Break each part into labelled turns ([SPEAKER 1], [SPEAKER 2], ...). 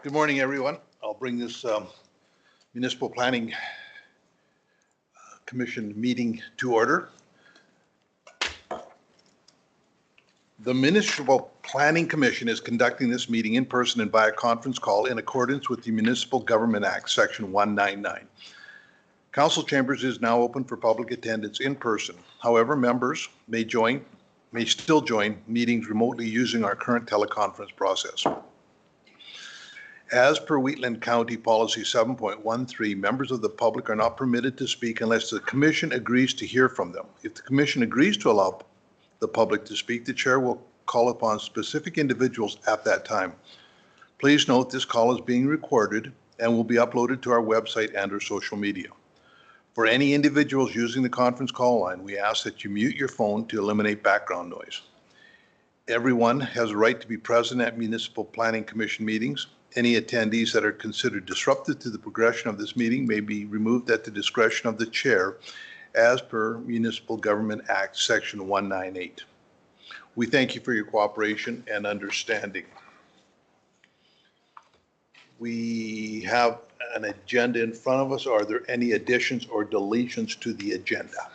[SPEAKER 1] Good morning, everyone. I'll bring this Municipal Planning Commission meeting to order. The Municipal Planning Commission is conducting this meeting in person and via conference call in accordance with the Municipal Government Act, Section 199. Council chambers is now open for public attendance in person. However, members may still join meetings remotely using our current teleconference process. As per Wheatland County Policy 7.13, members of the public are not permitted to speak unless the Commission agrees to hear from them. If the Commission agrees to allow the public to speak, the Chair will call upon specific individuals at that time. Please note this call is being recorded and will be uploaded to our website and our social media. For any individuals using the conference call line, we ask that you mute your phone to eliminate background noise. Everyone has a right to be present at Municipal Planning Commission meetings. Any attendees that are considered disruptive to the progression of this meeting may be removed at the discretion of the Chair as per Municipal Government Act, Section 198. We thank you for your cooperation and understanding. We have an agenda in front of us. Are there any additions or deletions to the agenda?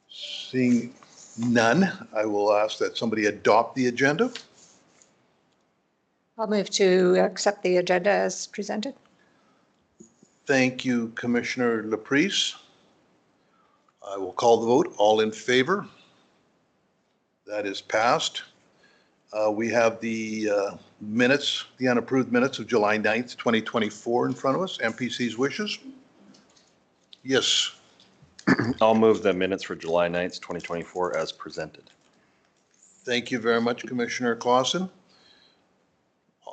[SPEAKER 1] Seeing none, I will ask that somebody adopt the agenda.
[SPEAKER 2] I'll move to accept the agenda as presented.
[SPEAKER 1] Thank you, Commissioner Laprise. I will call the vote. All in favor? That is passed. We have the minutes, the unapproved minutes of July 9th, 2024 in front of us. MPC's wishes? Yes.
[SPEAKER 3] I'll move the minutes for July 9th, 2024 as presented.
[SPEAKER 1] Thank you very much, Commissioner Clausen.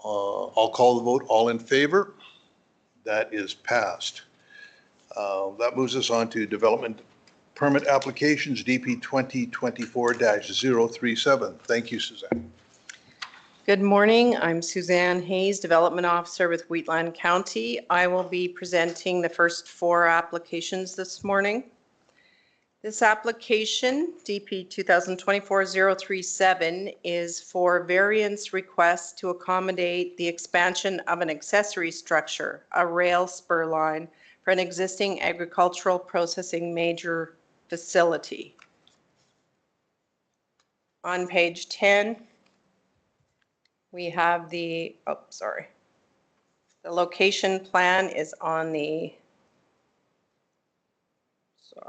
[SPEAKER 1] I'll call the vote. All in favor? That is passed. That moves us on to development permit applications, DP 2024-037. Thank you, Suzanne.
[SPEAKER 4] Good morning. I'm Suzanne Hayes, Development Officer with Wheatland County. I will be presenting the first four applications this morning. This application, DP 2024-037, is for variance requests to accommodate the expansion of an accessory structure, a rail spur line, for an existing agricultural processing major facility. On page 10, we have the location plan is on the,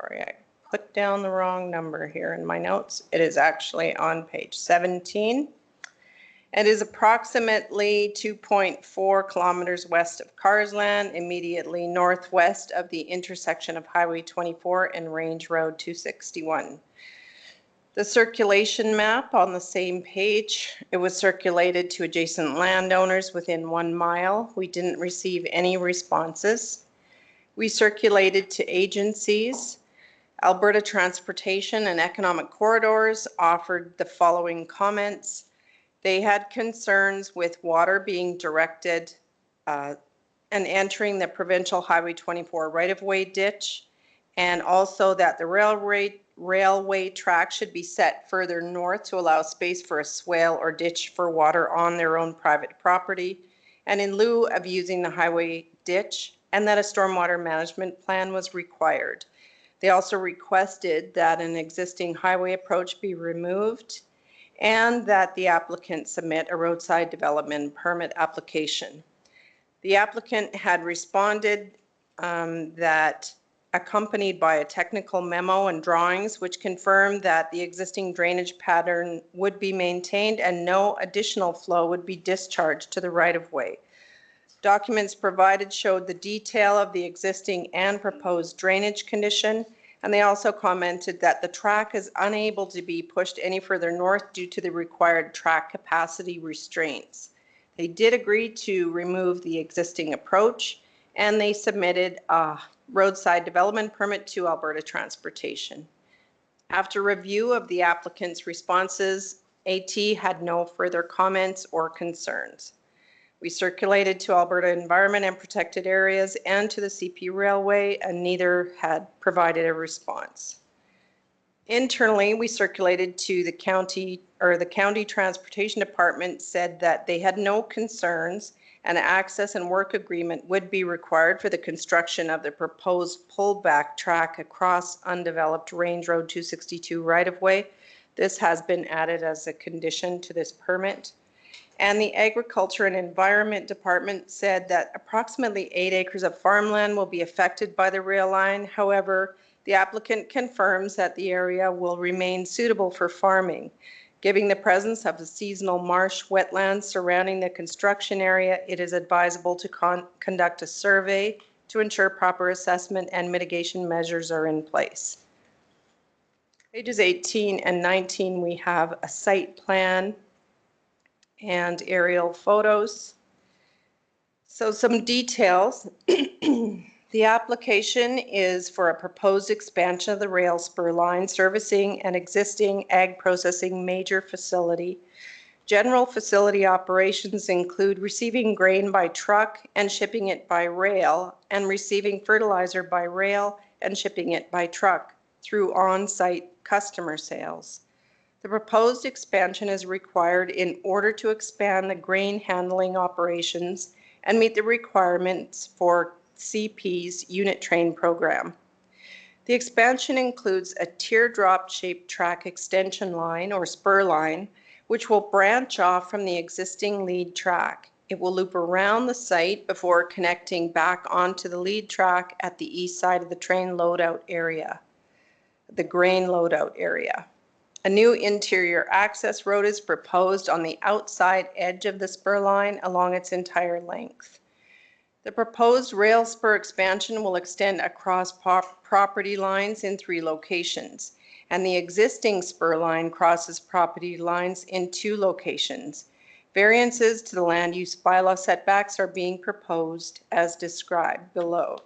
[SPEAKER 4] I put down the wrong number here in my notes. It is actually on page 17. It is approximately 2.4 kilometers west of Carsland, immediately northwest of the intersection of Highway 24 and Range Road 261. The circulation map on the same page, it was circulated to adjacent landowners within 1 mile. We didn't receive any responses. We circulated to agencies. Alberta Transportation and Economic Corridors offered the following comments. They had concerns with water being directed and entering the provincial Highway 24 right-of-way ditch, and also that the railway track should be set further north to allow space for a swale or ditch for water on their own private property, and in lieu of using the highway ditch, and that a stormwater management plan was required. They also requested that an existing highway approach be removed and that the applicant submit a roadside development permit application. The applicant had responded that accompanied by a technical memo and drawings which confirmed that the existing drainage pattern would be maintained and no additional flow would be discharged to the right-of-way. Documents provided showed the detail of the existing and proposed drainage condition, and they also commented that the track is unable to be pushed any further north due to the required track capacity restraints. They did agree to remove the existing approach, and they submitted a roadside development permit to Alberta Transportation. After review of the applicant's responses, AT had no further comments or concerns. We circulated to Alberta Environment and Protected Areas and to the CP Railway, and neither had provided a response. Internally, we circulated to the county, or the county transportation department said that they had no concerns, and access and work agreement would be required for the construction of the proposed pullback track across undeveloped Range Road 262 right-of-way. This has been added as a condition to this permit. And the Agriculture and Environment Department said that approximately 8 acres of farmland will be affected by the rail line. However, the applicant confirms that the area will remain suitable for farming. Given the presence of the seasonal marsh wetlands surrounding the construction area, it is advisable to conduct a survey to ensure proper assessment and mitigation measures are in place. Pages 18 and 19, we have a site plan and aerial photos. So some details. The application is for a proposed expansion of the rail spur line servicing an existing ag processing major facility. General facility operations include receiving grain by truck and shipping it by rail, and receiving fertilizer by rail and shipping it by truck through on-site customer sales. The proposed expansion is required in order to expand the grain handling operations and meet the requirements for CP's unit train program. The expansion includes a teardrop-shaped track extension line or spur line, which will branch off from the existing lead track. It will loop around the site before connecting back onto the lead track at the east side of the train loadout area, the grain loadout area. A new interior access road is proposed on the outside edge of the spur line along its entire length. The proposed rail spur expansion will extend across property lines in 3 locations, and the existing spur line crosses property lines in 2 locations. Variances to the land use bylaw setbacks are being proposed as described below.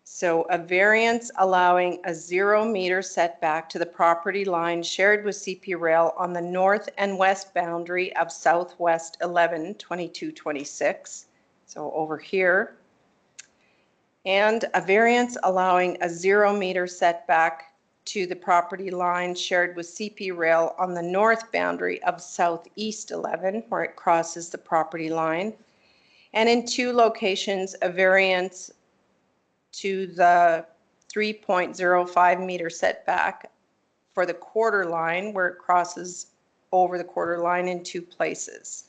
[SPEAKER 4] So a variance allowing a 0-meter setback to the property line shared with CP Rail on the north and west boundary of Southwest 11 2226. So over here, and a variance allowing a 0-meter setback to the property line shared with CP Rail on the north boundary of Southeast 11, where it crosses the property line. And in 2 locations, a variance to the 3.05 meter setback for the quarter line, where it crosses over the quarter line in 2 places.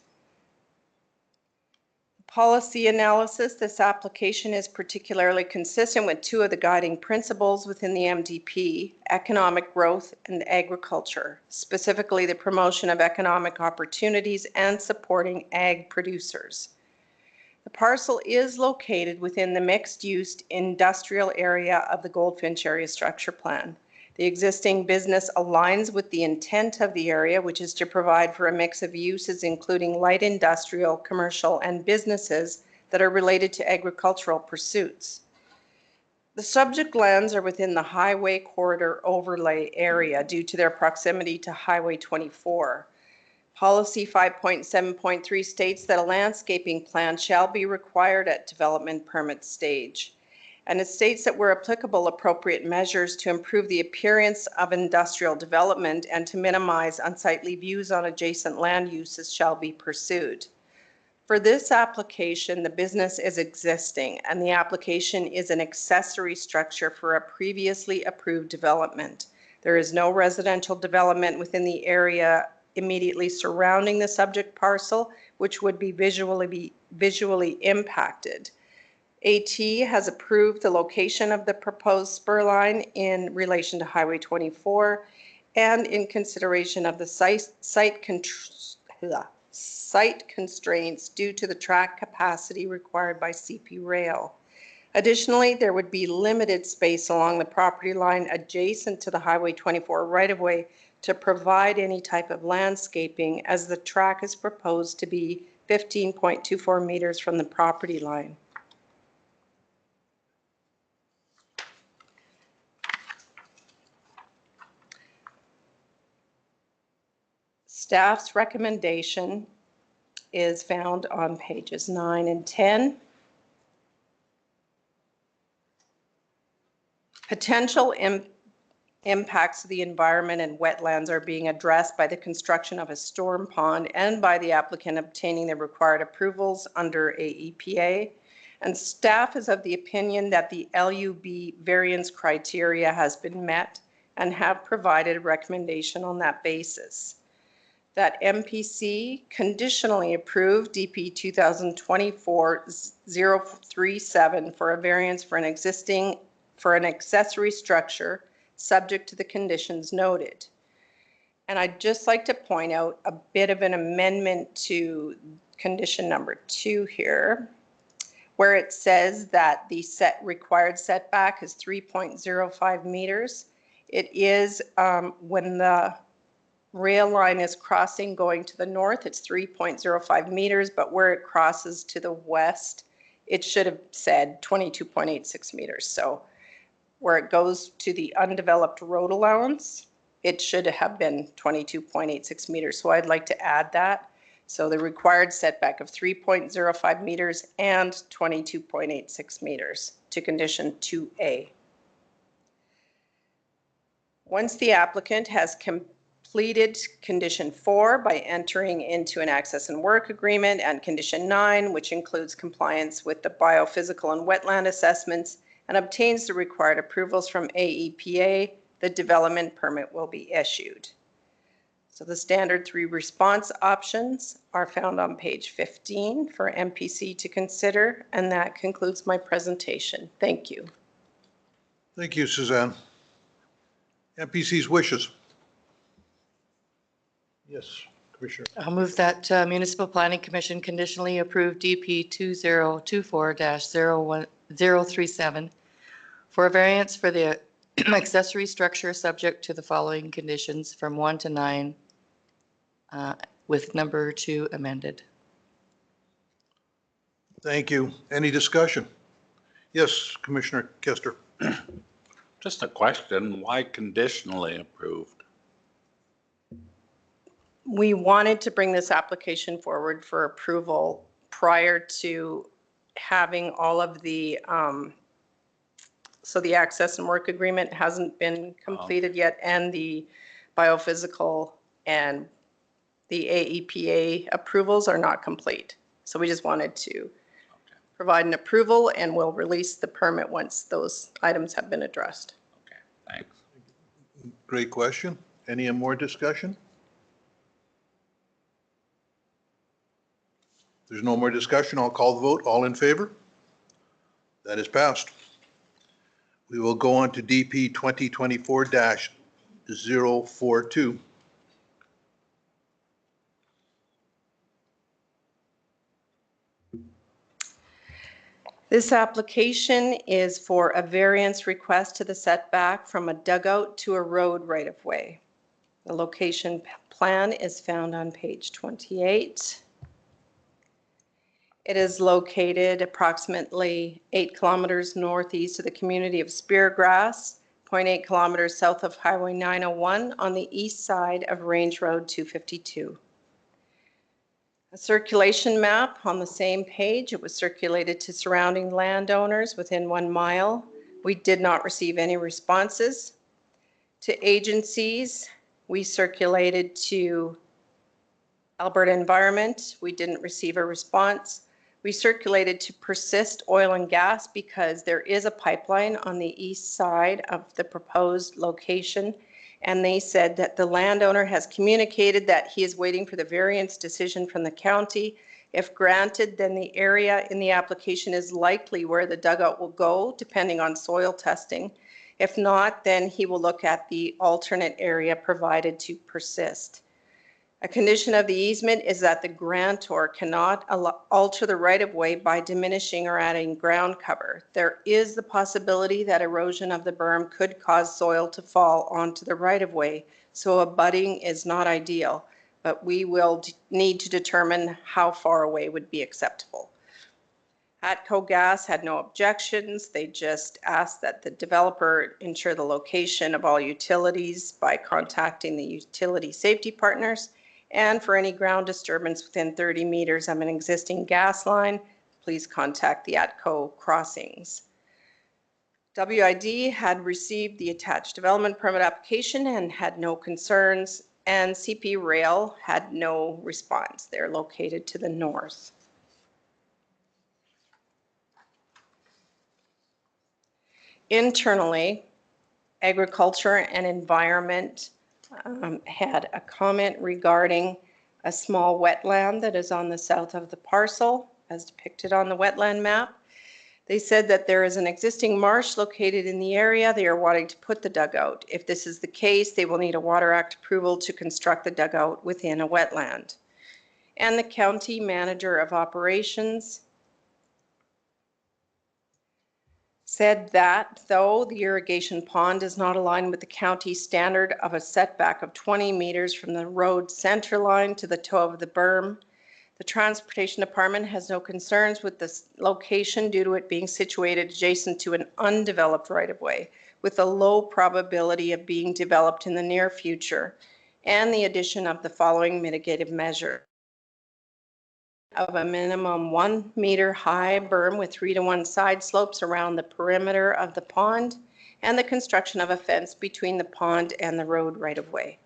[SPEAKER 4] Policy analysis. This application is particularly consistent with 2 of the guiding principles within the MDP, economic growth and agriculture, specifically the promotion of economic opportunities and supporting ag producers. The parcel is located within the mixed-use industrial area of the Goldfinch Area Structure Plan. The existing business aligns with the intent of the area, which is to provide for a mix of uses, including light industrial, commercial, and businesses that are related to agricultural pursuits. The subject lands are within the Highway Corridor Overlay area due to their proximity to Highway 24. Policy 5.7.3 states that a landscaping plan shall be required at development permit stage. And it states that where applicable, appropriate measures to improve the appearance of industrial development and to minimize unsightly views on adjacent land uses shall be pursued. For this application, the business is existing, and the application is an accessory structure for a previously approved development. There is no residential development within the area immediately surrounding the subject parcel, which would be visually impacted. AT has approved the location of the proposed spur line in relation to Highway 24 and in consideration of the site constraints due to the track capacity required by CP Rail. Additionally, there would be limited space along the property line adjacent to the Highway 24 right-of-way to provide any type of landscaping, as the track is proposed to be 15.24 meters from the property line. Staff's recommendation is found on pages 9 and 10. Potential impacts of the environment and wetlands are being addressed by the construction of a storm pond and by the applicant obtaining the required approvals under AEPA. And staff is of the opinion that the LUB variance criteria has been met and have provided a recommendation on that basis. That MPC conditionally approved DP 2024-037 for a variance for an accessory structure subject to the conditions noted. And I'd just like to point out a bit of an amendment to condition number 2 here, where it says that the required setback is 3.05 meters. It is when the rail line is crossing going to the north, it's 3.05 meters, but where it crosses to the west, it should have said 22.86 meters. So where it goes to the undeveloped road allowance, it should have been 22.86 meters. So I'd like to add that. So the required setback of 3.05 meters and 22.86 meters to condition 2A. Once the applicant has completed condition 4 by entering into an access and work agreement, and condition 9, which includes compliance with the biophysical and wetland assessments, and obtains the required approvals from AEPA, the development permit will be issued. So the standard 3 response options are found on page 15 for MPC to consider, and that concludes my presentation. Thank you.
[SPEAKER 1] Thank you, Suzanne. MPC's wishes. Yes, Commissioner.
[SPEAKER 5] I'll move that Municipal Planning Commission conditionally approve DP 2024-037 for a variance for the accessory structure subject to the following conditions from 1 to 9 with number 2 amended.
[SPEAKER 1] Thank you. Any discussion? Yes, Commissioner Kester.
[SPEAKER 6] Just a question, why conditionally approved?
[SPEAKER 4] We wanted to bring this application forward for approval prior to having all of the, so the access and work agreement hasn't been completed yet, and the biophysical and the AEPA approvals are not complete. So we just wanted to provide an approval, and we'll release the permit once those items have been addressed.
[SPEAKER 6] Okay, thanks.
[SPEAKER 1] Great question. Any more discussion? If there's no more discussion, I'll call the vote. All in favor? That is passed. We will go on to DP 2024-042.
[SPEAKER 4] This application is for a variance request to the setback from a dugout to a road right-of-way. The location plan is found on page 28. It is located approximately 8 kilometers northeast of the community of Speargrass, 0.8 kilometers south of Highway 901 on the east side of Range Road 252. A circulation map on the same page. It was circulated to surrounding landowners within 1 mile. We did not receive any responses. To agencies, we circulated to Alberta Environment. We didn't receive a response. We circulated to Persist Oil and Gas because there is a pipeline on the east side of the proposed location, and they said that the landowner has communicated that he is waiting for the variance decision from the county. If granted, then the area in the application is likely where the dugout will go, depending on soil testing. If not, then he will look at the alternate area provided to Persist. A condition of the easement is that the grantor cannot alter the right-of-way by diminishing or adding ground cover. There is the possibility that erosion of the berm could cause soil to fall onto the right-of-way, so abutting is not ideal, but we will need to determine how far away would be acceptable. Atco Gas had no objections. They just asked that the developer ensure the location of all utilities by contacting the utility safety partners. And for any ground disturbance within 30 meters of an existing gas line, please contact the ATCO crossings. WID had received the attached development permit application and had no concerns, and CP Rail had no response. They're located to the north. Internally, Agriculture and Environment had a comment regarding a small wetland that is on the south of the parcel, as depicted on the wetland map. They said that there is an existing marsh located in the area. They are wanting to put the dugout. If this is the case, they will need a Water Act approval to construct the dugout within a wetland. And the County Manager of Operations said that though the irrigation pond is not aligned with the county standard of a setback of 20 meters from the road center line to the toe of the berm, the Transportation Department has no concerns with this location due to it being situated adjacent to an undeveloped right-of-way with a low probability of being developed in the near future, and the addition of the following mitigative measure of a minimum 1 meter high berm with 3-to-1 side slopes around the perimeter of the pond, and the construction of a fence between the pond and the road right-of-way.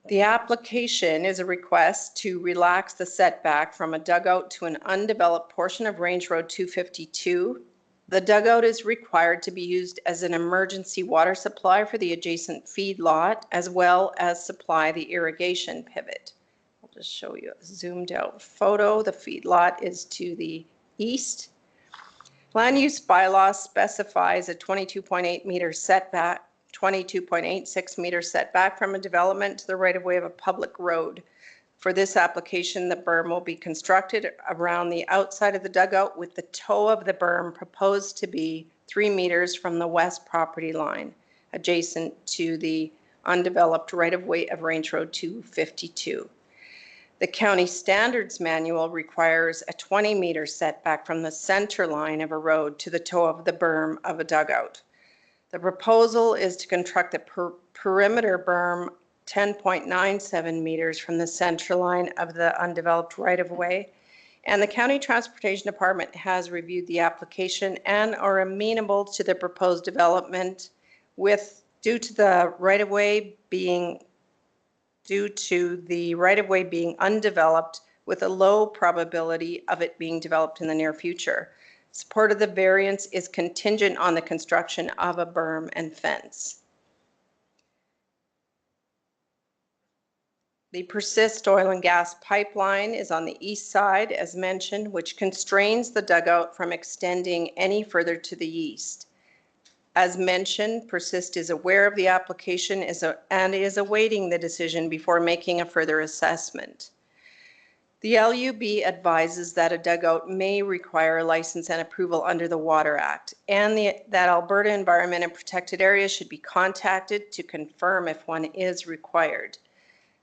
[SPEAKER 4] The application is a request to relax the setback from a dugout to an undeveloped portion of Range Road 252. The dugout is required to be used as an emergency water supply for the adjacent feed lot, as well as supply the irrigation pivot. I'll just show you a zoomed out photo. The feed lot is to the east. Land use bylaw specifies a 22.8 meter setback, 22.86 meter setback from a development to the right-of-way of a public road. For this application, the berm will be constructed around the outside of the dugout with the toe of the berm proposed to be 3 meters from the west property line, adjacent to the undeveloped right-of-way of Range Road 252. The County Standards Manual requires a 20-meter setback from the center line of a road to the toe of the berm of a dugout. The proposal is to construct a perimeter berm 10.97 meters from the center line of the undeveloped right-of-way, and the County Transportation Department has reviewed the application and are amenable to the proposed development due to the right-of-way being undeveloped with a low probability of it being developed in the near future. Support of the variance is contingent on the construction of a berm and fence. The Persist oil and gas pipeline is on the east side, as mentioned, which constrains the dugout from extending any further to the east. As mentioned, Persist is aware of the application and is awaiting the decision before making a further assessment. The LUB advises that a dugout may require a license and approval under the Water Act, and that Alberta Environment and Protected Areas should be contacted to confirm if one is required.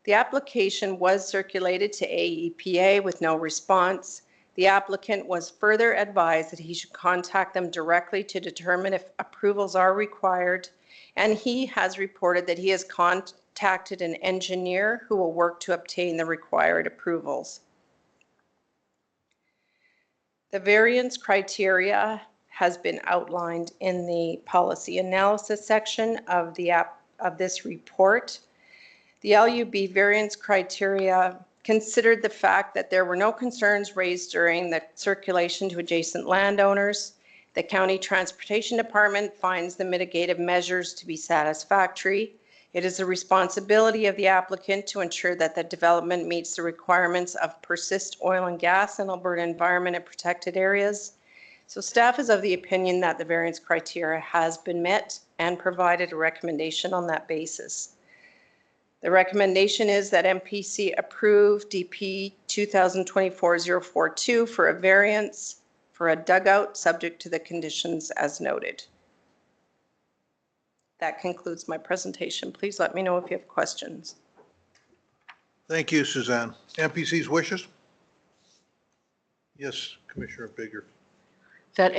[SPEAKER 4] The application was circulated to AEPA with no response. The applicant was further advised that he should contact them directly to determine if approvals are required, and he has reported that he has contacted an engineer who will work to obtain the required approvals. The variance criteria has been outlined in the policy analysis section of this report. The LUB variance criteria considered the fact that there were no concerns raised during the circulation to adjacent landowners. The County Transportation Department finds the mitigative measures to be satisfactory. It is the responsibility of the applicant to ensure that the development meets the requirements of Persist oil and gas in Alberta Environment and Protected Areas. So staff is of the opinion that the variance criteria has been met and provided a recommendation on that basis. The recommendation is that MPC approve DP 2024-042 for a variance for a dugout subject to the conditions as noted. That concludes my presentation. Please let me know if you have questions.
[SPEAKER 1] Thank you, Suzanne. MPC's wishes? Yes, Commissioner Bigger.
[SPEAKER 5] That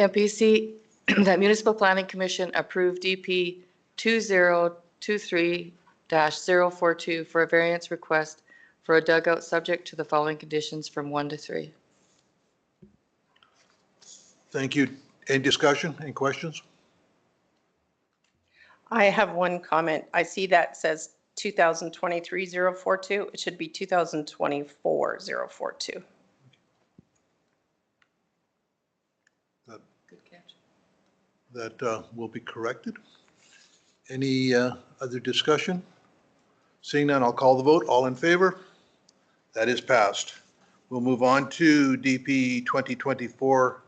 [SPEAKER 5] Municipal Planning Commission approve DP 2023-042 for a variance request for a dugout subject to the following conditions from 1 to 3.
[SPEAKER 1] Thank you. Any discussion, any questions?
[SPEAKER 4] I have one comment. I see that says 2023-042. It should be 2024-042.
[SPEAKER 5] Good catch.
[SPEAKER 1] That will be corrected. Any other discussion? Seeing none, I'll call the vote. All in favor? That is passed. We'll move on to DP 2024-018.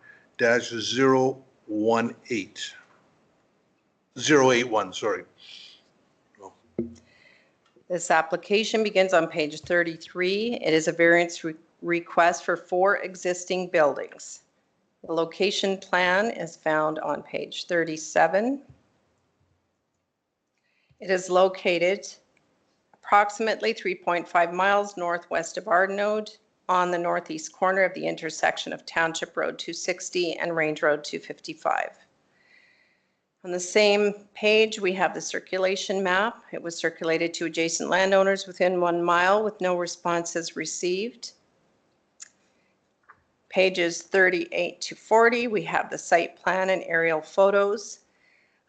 [SPEAKER 1] 081, sorry.
[SPEAKER 4] This application begins on page 33. It is a variance request for 4 existing buildings. The location plan is found on page 37. It is located approximately 3.5 miles northwest of Ardenode on the northeast corner of the intersection of Township Road 260 and Range Road 255. On the same page, we have the circulation map. It was circulated to adjacent landowners within 1 mile with no responses received. Pages 38 to 40, we have the site plan and aerial photos.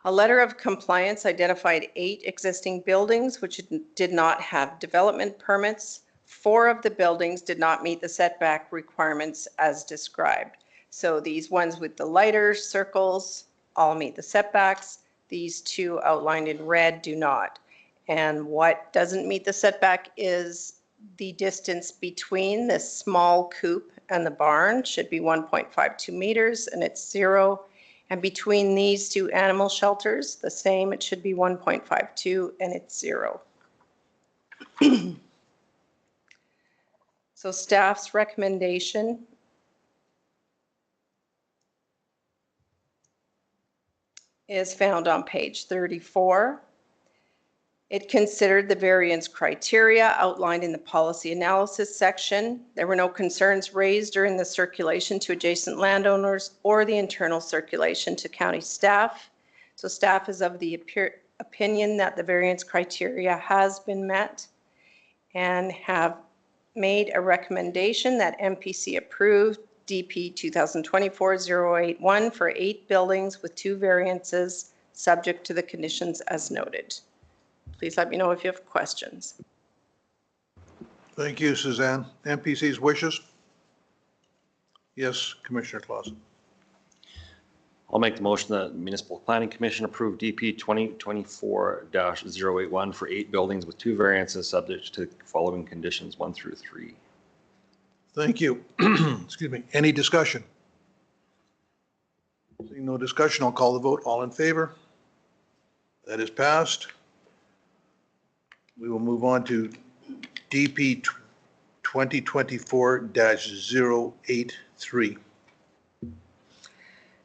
[SPEAKER 4] A letter of compliance identified 8 existing buildings which did not have development permits. 4 of the buildings did not meet the setback requirements as described. So these ones with the lighter circles all meet the setbacks. These 2 outlined in red do not. And what doesn't meet the setback is the distance between this small coop and the barn should be 1.52 meters, and it's 0. And between these 2 animal shelters, the same, it should be 1.52 and it's 0. So staff's recommendation is found on page 34. It considered the variance criteria outlined in the policy analysis section. There were no concerns raised during the circulation to adjacent landowners or the internal circulation to county staff. So staff is of the opinion that the variance criteria has been met and have made a recommendation that MPC approve DP 2024-081 for 8 buildings with 2 variances subject to the conditions as noted. Please let me know if you have questions.
[SPEAKER 1] Thank you, Suzanne. MPC's wishes? Yes, Commissioner Clausen.
[SPEAKER 3] I'll make the motion that Municipal Planning Commission approve DP 2024-081 for 8 buildings with 2 variances subject to the following conditions 1 through 3.
[SPEAKER 1] Thank you. Excuse me. Any discussion? Seeing no discussion, I'll call the vote. All in favor? That is passed. We will move on to DP 2024-083.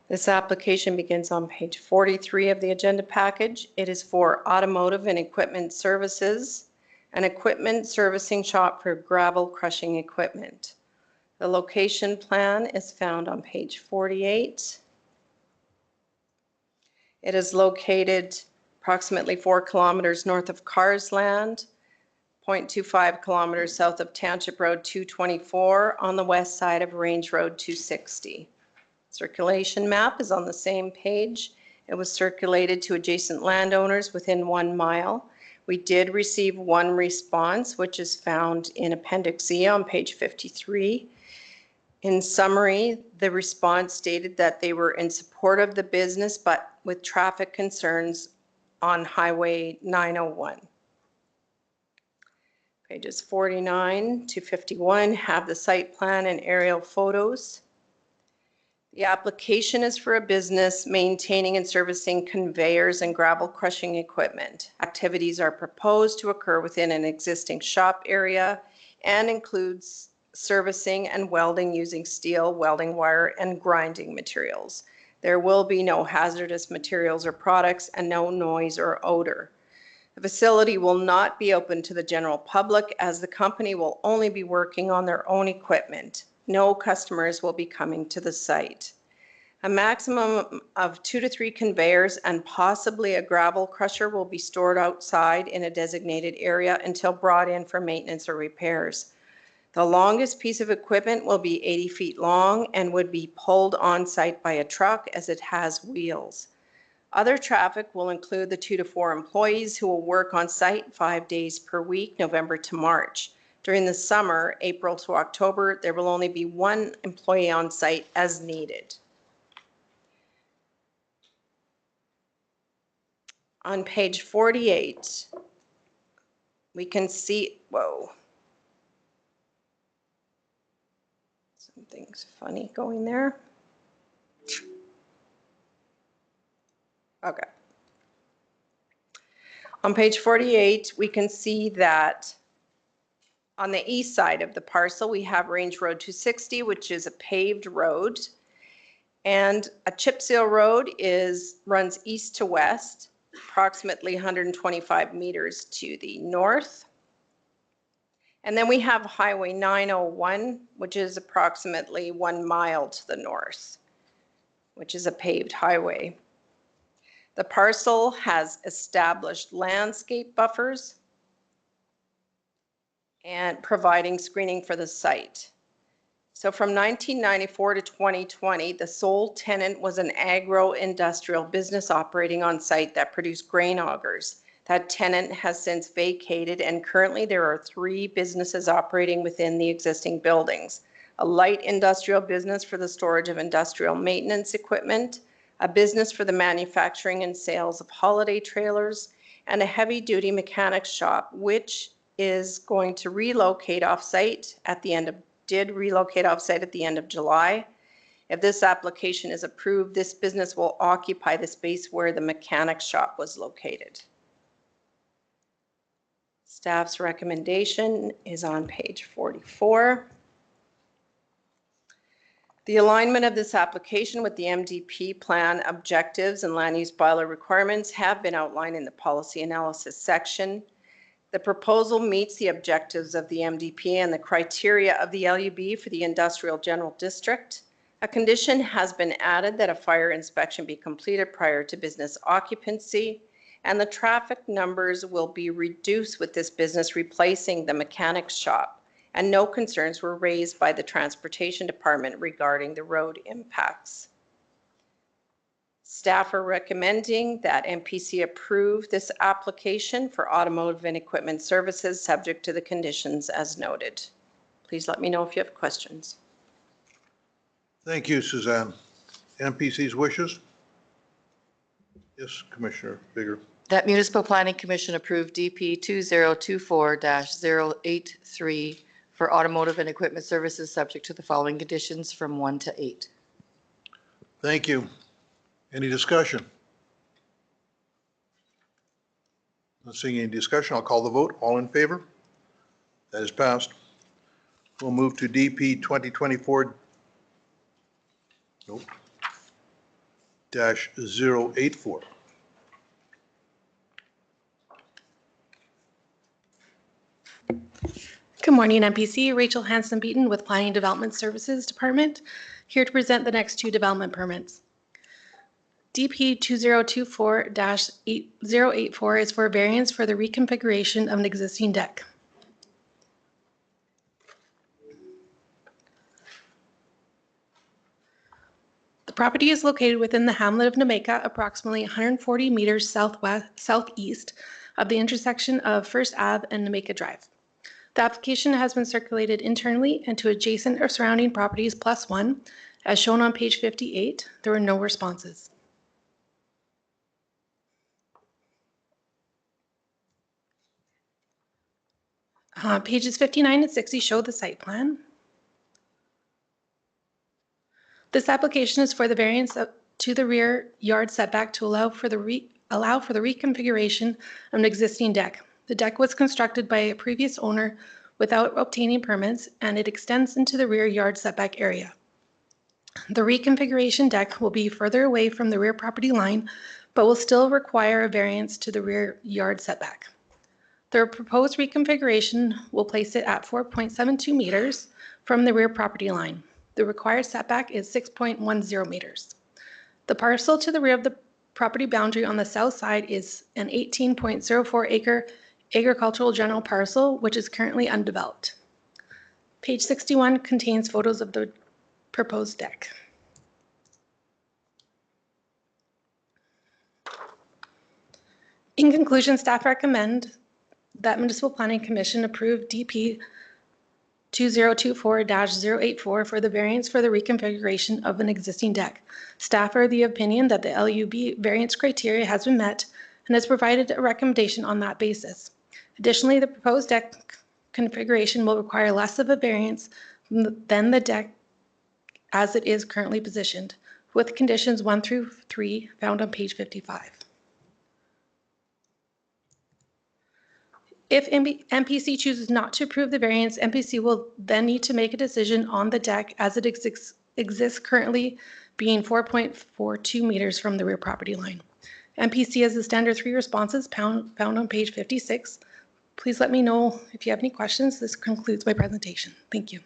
[SPEAKER 4] This application begins on page 43 of the agenda package. It is for automotive and equipment services, an equipment servicing shop for gravel crushing equipment. The location plan is found on page 48. It is located approximately 4 kilometers north of Carsland, 0.25 kilometers south of Township Road 224 on the west side of Range Road 260. Circulation map is on the same page. It was circulated to adjacent landowners within 1 mile. We did receive 1 response, which is found in Appendix E on page 53. In summary, the response stated that they were in support of the business, but with traffic concerns on Highway 901. Pages 49 to 51 have the site plan and aerial photos. The application is for a business maintaining and servicing conveyors and gravel crushing equipment. Activities are proposed to occur within an existing shop area and includes servicing and welding using steel, welding wire, and grinding materials. There will be no hazardous materials or products and no noise or odor. The facility will not be open to the general public as the company will only be working on their own equipment. No customers will be coming to the site. A maximum of 2 to 3 conveyors and possibly a gravel crusher will be stored outside in a designated area until brought in for maintenance or repairs. The longest piece of equipment will be 80 feet long and would be pulled on site by a truck as it has wheels. Other traffic will include the 2 to 4 employees who will work on site 5 days per week, November to March. During the summer, April to October, there will only be 1 employee on site as needed. On page 48, we can see, whoa. Something's funny going there. Okay. On page 48, we can see that on the east side of the parcel, we have Range Road 260, which is a paved road. And a chip seal road runs east to west, approximately 125 meters to the north. And then we have Highway 901, which is approximately 1 mile to the north, which is a paved highway. The parcel has established landscape buffers and providing screening for the site. So from 1994 to 2020, the sole tenant was an agro-industrial business operating on site that produced grain augers. That tenant has since vacated, and currently there are 3 businesses operating within the existing buildings. A light industrial business for the storage of industrial maintenance equipment, a business for the manufacturing and sales of holiday trailers, and a heavy-duty mechanic shop, which is going to relocate off-site at the end of July. If this application is approved, this business will occupy the space where the mechanic shop was located. Staff's recommendation is on page 44. The alignment of this application with the MDP plan objectives and land use bylaw requirements have been outlined in the policy analysis section. The proposal meets the objectives of the MDP and the criteria of the LUB for the Industrial General District. A condition has been added that a fire inspection be completed prior to business occupancy, and the traffic numbers will be reduced with this business replacing the mechanic shop. And no concerns were raised by the Transportation Department regarding the road impacts. Staff are recommending that MPC approve this application for automotive and equipment services subject to the conditions as noted. Please let me know if you have questions.
[SPEAKER 1] Thank you, Suzanne. MPC's wishes? Yes, Commissioner Bigger.
[SPEAKER 5] That Municipal Planning Commission approved DP 2024-083 for automotive and equipment services subject to the following conditions from 1 to 8.
[SPEAKER 1] Thank you. Any discussion? Not seeing any discussion, I'll call the vote. All in favor? That is passed. We'll move to DP 2024 -084.
[SPEAKER 7] Good morning, MPC. Rachel Hanson-Beaton with Planning Development Services Department, here to present the next 2 development permits. DP 2024-084 is for a variance for the reconfiguration of an existing deck. The property is located within the hamlet of Nameka, approximately 140 meters southeast of the intersection of First Ave and Nameka Drive. The application has been circulated internally and to adjacent or surrounding properties +1. As shown on page 58, there were no responses. Pages 59 and 60 show the site plan. This application is for the variance to the rear yard setback to allow for the reconfiguration of an existing deck. The deck was constructed by a previous owner without obtaining permits, and it extends into the rear yard setback area. The reconfiguration deck will be further away from the rear property line, but will still require a variance to the rear yard setback. The proposed reconfiguration will place it at 4.72 meters from the rear property line. The required setback is 6.10 meters. The parcel to the rear of the property boundary on the south side is an 18.04 acre agricultural general parcel, which is currently undeveloped. Page 61 contains photos of the proposed deck. In conclusion, staff recommend that Municipal Planning Commission approve DP 2024-084 for the variance for the reconfiguration of an existing deck. Staff are of the opinion that the LUB variance criteria has been met and has provided a recommendation on that basis. Additionally, the proposed deck configuration will require less of a variance than the deck as it is currently positioned, with conditions 1 through 3 found on page 55. If MPC chooses not to approve the variance, MPC will then need to make a decision on the deck as it exists currently, being 4.42 meters from the rear property line. MPC has the standard 3 responses found on page 56. Please let me know if you have any questions. This concludes my presentation. Thank you.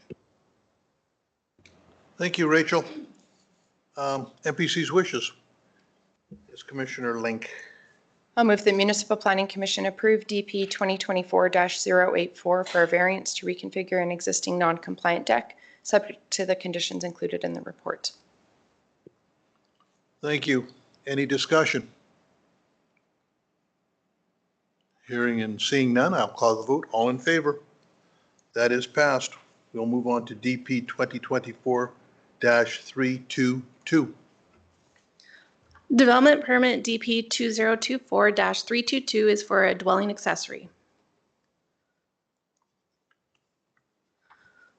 [SPEAKER 1] Thank you, Rachel. MPC's wishes. Yes, Commissioner Link.
[SPEAKER 8] I'll move the Municipal Planning Commission approve DP 2024-084 for a variance to reconfigure an existing non-compliant deck, subject to the conditions included in the report.
[SPEAKER 1] Thank you. Any discussion? Hearing and seeing none, I'll call the vote. All in favor? That is passed. We'll move on to DP 2024-322.
[SPEAKER 7] Development permit DP 2024-322 is for a dwelling accessory.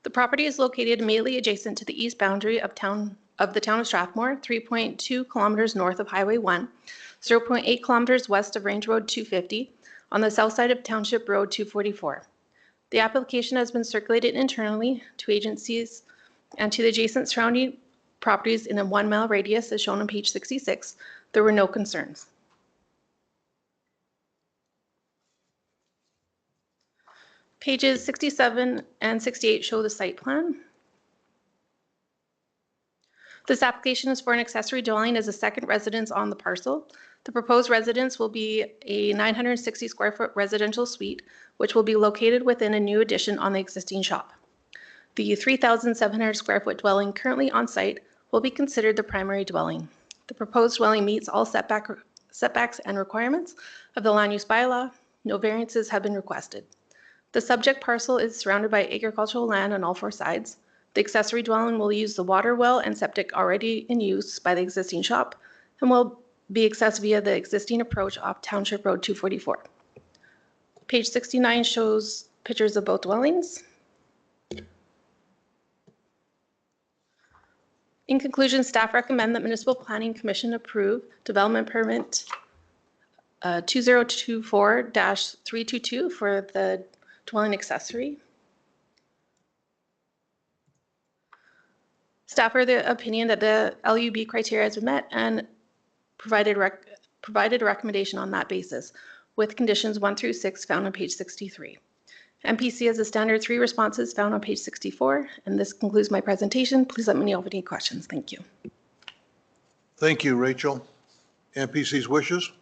[SPEAKER 7] The property is located immediately adjacent to the east boundary of the town of Strathmore, 3.2 kilometers north of Highway 1, 0.8 kilometers west of Range Road 250, on the south side of Township Road 244. The application has been circulated internally to agencies and to the adjacent surrounding properties in a 1 mile radius as shown on page 66. There were no concerns. Pages 67 and 68 show the site plan. This application is for an accessory dwelling as a second residence on the parcel. The proposed residence will be a 960 square foot residential suite, which will be located within a new addition on the existing shop. The 3,700 square foot dwelling currently on site will be considered the primary dwelling. The proposed dwelling meets all setbacks and requirements of the land use bylaw. No variances have been requested. The subject parcel is surrounded by agricultural land on all 4 sides. The accessory dwelling will use the water well and septic already in use by the existing shop and will be accessed via the existing approach off Township Road 244. Page 69 shows pictures of both dwellings. In conclusion, staff recommend that Municipal Planning Commission approve development permit 2024-322 for the dwelling accessory. Staff are the opinion that the LUB criteria has been met and provided a recommendation on that basis with conditions 1 through 6 found on page 63. MPC has the standard 3 responses found on page 64, and this concludes my presentation. Please let me know if any questions. Thank you.
[SPEAKER 1] Thank you, Rachel. MPC's wishes?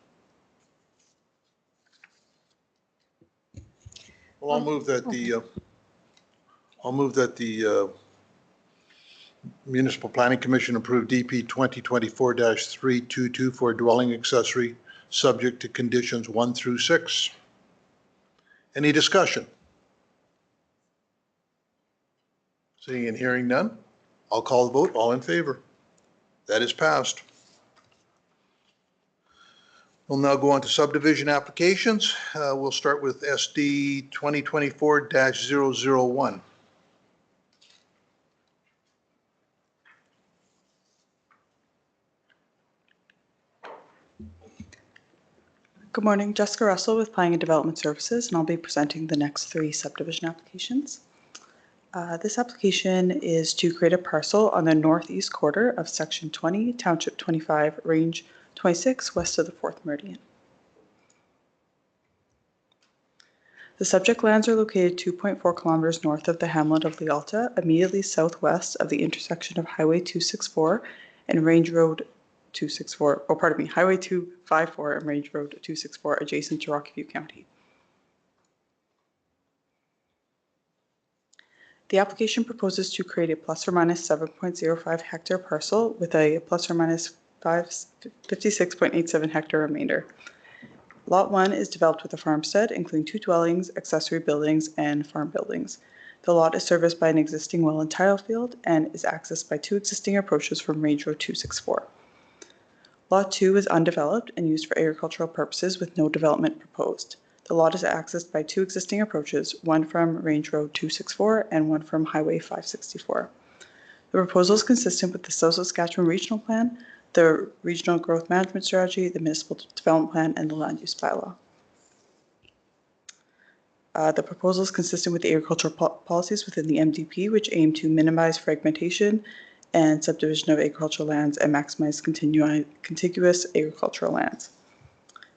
[SPEAKER 1] Well, I'll move that the Municipal Planning Commission approve DP 2024-322 for a dwelling accessory subject to conditions 1 through 6. Any discussion? Seeing and hearing none, I'll call the vote. All in favor? That is passed. We'll now go on to subdivision applications. We'll start with SD 2024-001.
[SPEAKER 9] Good morning, Jessica Russell with Planning and Development Services, and I'll be presenting the next 3 subdivision applications. This application is to create a parcel on the northeast quarter of Section 20, Township 25, Range 26, west of the 4th Meridian. The subject lands are located 2.4 kilometers north of the hamlet of Lealta, immediately southwest of the intersection of Highway 264 and Range Road 264, Highway 254 and Range Road 264, adjacent to Rocky View County. The application proposes to create a plus or minus 7.05 hectare parcel with a plus or minus 56.87 hectare remainder. Lot 1 is developed with a farmstead, including 2 dwellings, accessory buildings, and farm buildings. The lot is serviced by an existing well and tile field and is accessed by 2 existing approaches from Range Road 264. Lot 2 is undeveloped and used for agricultural purposes with no development proposed. The lot is accessed by 2 existing approaches, one from Range Road 264 and one from Highway 564. The proposal is consistent with the South Saskatchewan Regional Plan, the Regional Growth Management Strategy, the Municipal Development Plan, and the Land Use Bylaw. The proposal is consistent with the agricultural policies within the MDP, which aim to minimize fragmentation and subdivision of agricultural lands and maximize contiguous agricultural lands.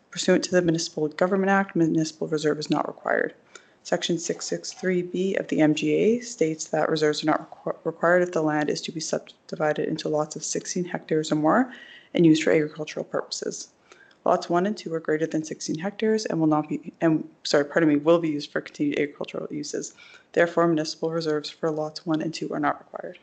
[SPEAKER 9] Pursuant to the Municipal Government Act, municipal reserve is not required. Section 663B of the MGA states that reserves are not required if the land is to be subdivided into lots of 16 hectares or more and used for agricultural purposes. Lots 1 and 2 are greater than 16 hectares and will be used for continued agricultural uses. Therefore, municipal reserves for lots 1 and 2 are not required.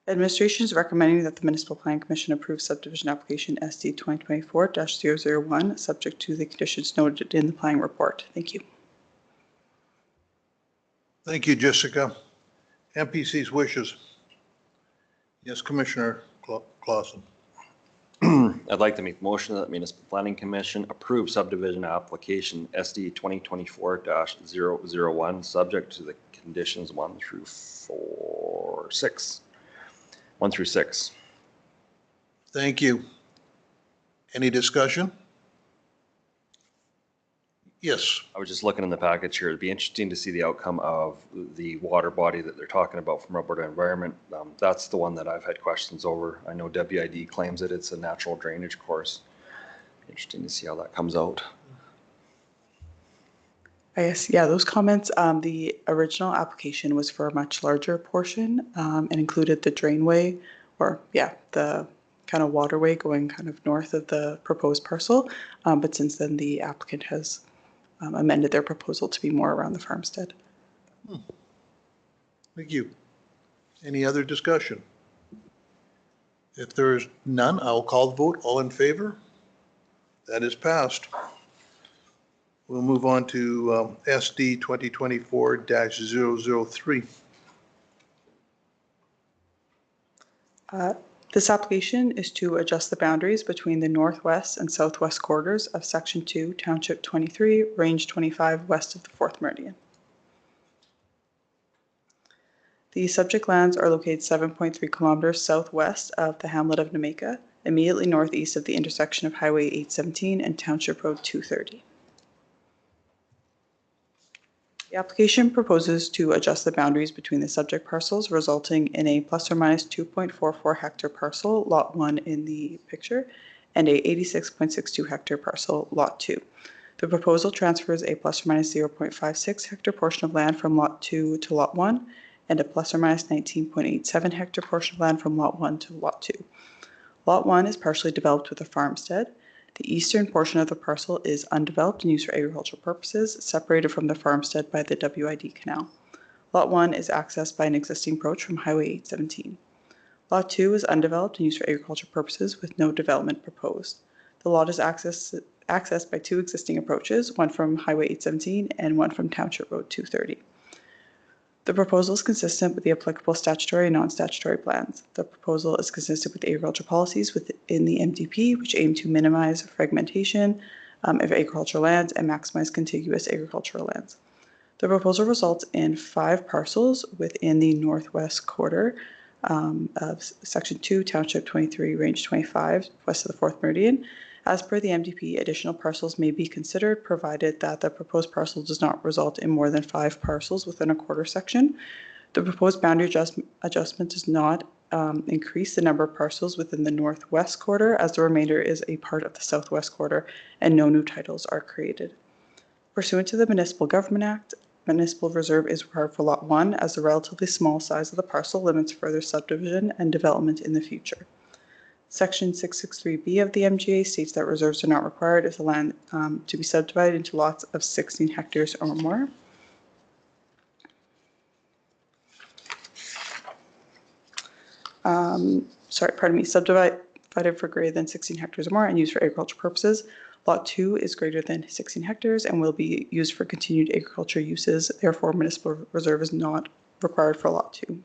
[SPEAKER 9] Administration is recommending that the Municipal Planning Commission approve subdivision application SD 2024-001, subject to the conditions noted in the planning report. Thank you.
[SPEAKER 1] Thank you, Jessica. MPC's wishes. Yes, Commissioner Clausen.
[SPEAKER 3] I'd like to make a motion that Municipal Planning Commission approve subdivision application SD 2024-001, subject to the conditions 1 through 6.
[SPEAKER 1] Thank you. Any discussion? Yes.
[SPEAKER 3] I was just looking in the package here. It'd be interesting to see the outcome of the water body that they're talking about from Alberta Environment. That's the one that I've had questions over. I know WID claims that it's a natural drainage course. Interesting to see how that comes out.
[SPEAKER 9] I guess, yeah, those comments, the original application was for a much larger portion and included the drainway the kind of waterway going kind of north of the proposed parcel. But since then, the applicant has amended their proposal to be more around the farmstead.
[SPEAKER 1] Thank you. Any other discussion? If there is none, I'll call the vote. All in favor? That is passed. We'll move on to SD 2024-003.
[SPEAKER 9] This application is to adjust the boundaries between the northwest and southwest quarters of Section 2, Township 23, Range 25, west of the 4th Meridian. The subject lands are located 7.3 kilometers southwest of the hamlet of Nameka, immediately northeast of the intersection of Highway 817 and Township Road 230. The application proposes to adjust the boundaries between the subject parcels, resulting in a plus or minus 2.44 hectare parcel, Lot 1 in the picture, and a 86.62 hectare parcel, Lot 2. The proposal transfers a plus or minus 0.56 hectare portion of land from Lot 2 to Lot 1, and a plus or minus 19.87 hectare portion of land from Lot 1 to Lot 2. Lot 1 is partially developed with a farmstead. The eastern portion of the parcel is undeveloped and used for agricultural purposes, separated from the farmstead by the WID canal. Lot 1 is accessed by an existing approach from Highway 817. Lot 2 is undeveloped and used for agricultural purposes with no development proposed. The lot is accessed by 2 existing approaches, one from Highway 817 and one from Township Road 230. The proposal is consistent with the applicable statutory and non-statutory plans. The proposal is consistent with agricultural policies within the MDP, which aim to minimize fragmentation of agricultural lands and maximize contiguous agricultural lands. The proposal results in 5 parcels within the northwest quarter of Section 2, Township 23, Range 25, west of the 4th Meridian. As per the MDP, additional parcels may be considered provided that the proposed parcel does not result in more than 5 parcels within a quarter section. The proposed boundary adjustment does not increase the number of parcels within the northwest quarter, as the remainder is a part of the southwest quarter and no new titles are created. Pursuant to the Municipal Government Act, municipal reserve is required for Lot 1 as the relatively small size of the parcel limits further subdivision and development in the future. Section 663B of the MGA states that reserves are not required if the land to be subdivided into lots of 16 hectares or more. Subdivided for greater than 16 hectares or more and used for agriculture purposes. Lot 2 is greater than 16 hectares and will be used for continued agriculture uses. Therefore, municipal reserve is not required for Lot 2.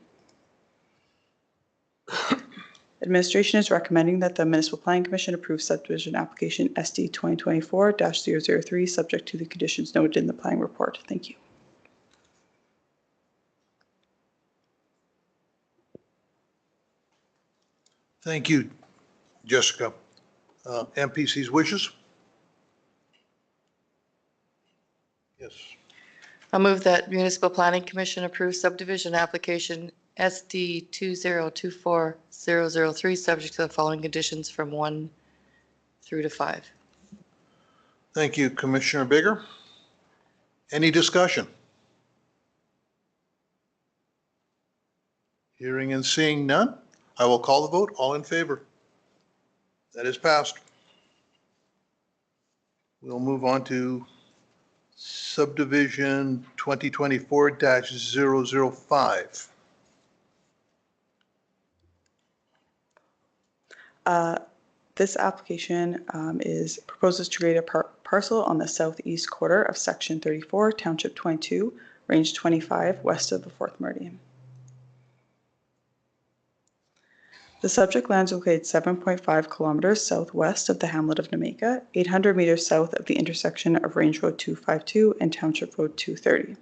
[SPEAKER 9] Administration is recommending that the Municipal Planning Commission approve subdivision application SD 2024-003 subject to the conditions noted in the planning report. Thank you.
[SPEAKER 1] Thank you, Jessica. MPC's wishes? Yes.
[SPEAKER 5] I'll move that Municipal Planning Commission approve subdivision application SD 2024-003 subject to the following conditions from 1 through to 5.
[SPEAKER 1] Thank you, Commissioner Bigger. Any discussion? Hearing and seeing none, I will call the vote. All in favor? That is passed. We'll move on to subdivision 2024-005.
[SPEAKER 9] This application proposes to create a parcel on the southeast quarter of Section 34, Township 22, Range 25, west of the 4th Meridian. The subject land is located 7.5 kilometers southwest of the hamlet of Nameka, 800 meters south of the intersection of Range Road 252 and Township Road 230.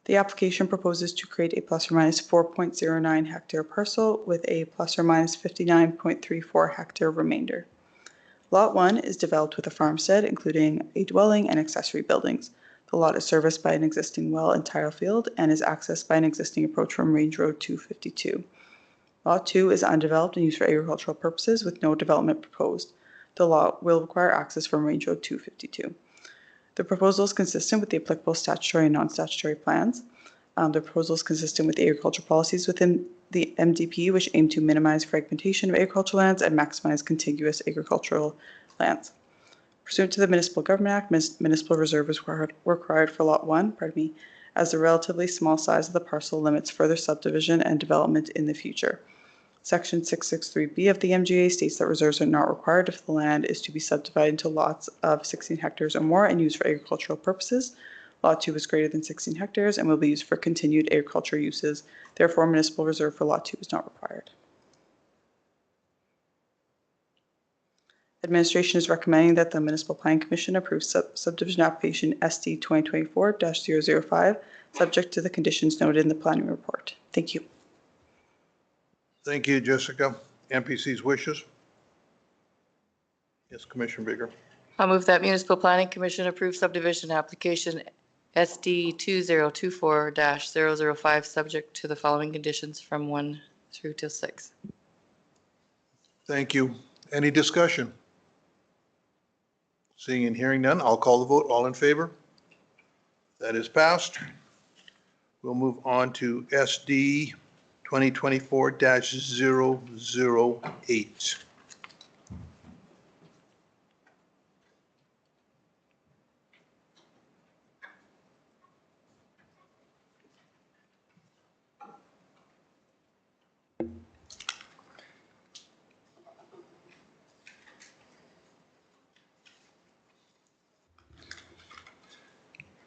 [SPEAKER 9] The application proposes to create a plus or minus 4.09 hectare parcel with a plus or minus 59.34 hectare remainder. Lot 1 is developed with a farmstead, including a dwelling and accessory buildings. The lot is serviced by an existing well and tile field and is accessed by an existing approach from Range Road 252. Lot 2 is undeveloped and used for agricultural purposes with no development proposed. The lot will require access from Range Road 252. The proposal is consistent with the applicable statutory and non-statutory plans. The proposal is consistent with the agricultural policies within the MDP, which aim to minimize fragmentation of agricultural lands and maximize contiguous agricultural lands. Pursuant to the Municipal Government Act, municipal reserve is required for Lot 1, as the relatively small size of the parcel limits further subdivision and development in the future. Section 663B of the MGA states that reserves are not required if the land is to be subdivided into lots of 16 hectares or more and used for agricultural purposes. Lot 2 is greater than 16 hectares and will be used for continued agriculture uses. Therefore, municipal reserve for Lot 2 is not required. Administration is recommending that the Municipal Planning Commission approve subdivision application SD 2024-005 subject to the conditions noted in the planning report. Thank you.
[SPEAKER 1] Thank you, Jessica. MPC's wishes? Yes, Commissioner Bigger.
[SPEAKER 5] I'll move that Municipal Planning Commission approve subdivision application SD 2024-005 subject to the following conditions from 1 through to 6.
[SPEAKER 1] Thank you. Any discussion? Seeing and hearing none, I'll call the vote. All in favor? That is passed. We'll move on to SD 2024-008.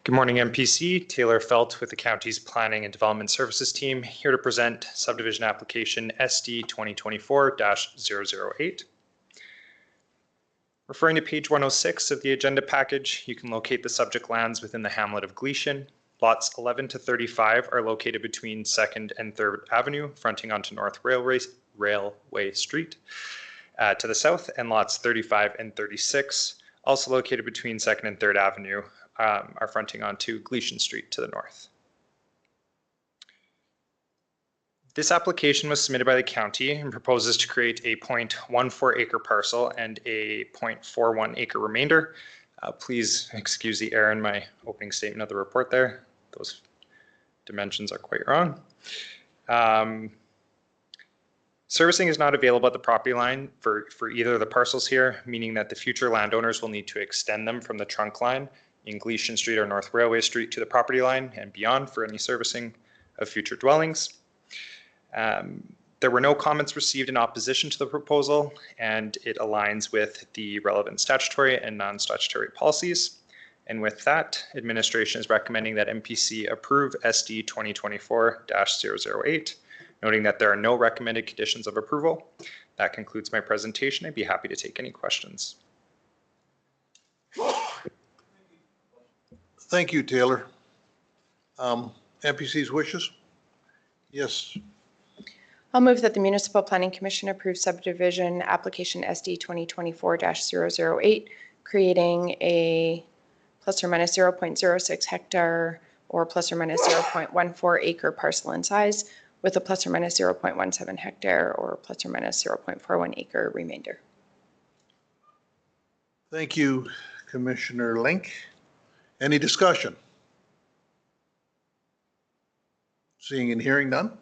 [SPEAKER 10] Good morning, MPC. Taylor Felt with the county's Planning and Development Services team, here to present subdivision application SD 2024-008. Referring to page 106 of the agenda package, you can locate the subject lands within the hamlet of Gleason. Lots 11 to 35 are located between 2nd and 3rd Avenue, fronting onto North Railway Street to the south, and lots 35 and 36, also located between 2nd and 3rd Avenue, are fronting onto Gleason Street to the north. This application was submitted by the county and proposes to create a 0.14 acre parcel and a 0.41 acre remainder. Please excuse the error in my opening statement of the report there. Those dimensions are quite wrong. Servicing is not available at the property line for either of the parcels here, meaning that the future landowners will need to extend them from the trunk line in Gleason Street or North Railway Street to the property line and beyond for any servicing of future dwellings. There were no comments received in opposition to the proposal, and it aligns with the relevant statutory and non-statutory policies. And with that, administration is recommending that MPC approve SD 2024-008, noting that there are no recommended conditions of approval. That concludes my presentation. I'd be happy to take any questions.
[SPEAKER 1] Thank you, Taylor. MPC's wishes? Yes.
[SPEAKER 8] I'll move that the Municipal Planning Commission approve subdivision application SD 2024-008, creating a plus or minus 0.06 hectare or plus or minus 0.14 acre parcel in size with a plus or minus 0.17 hectare or plus or minus 0.41 acre remainder.
[SPEAKER 1] Thank you, Commissioner Link. Any discussion? Seeing and hearing none,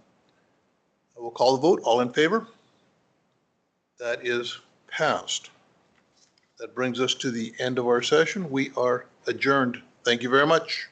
[SPEAKER 1] I will call the vote. All in favor? That is passed. That brings us to the end of our session. We are adjourned. Thank you very much.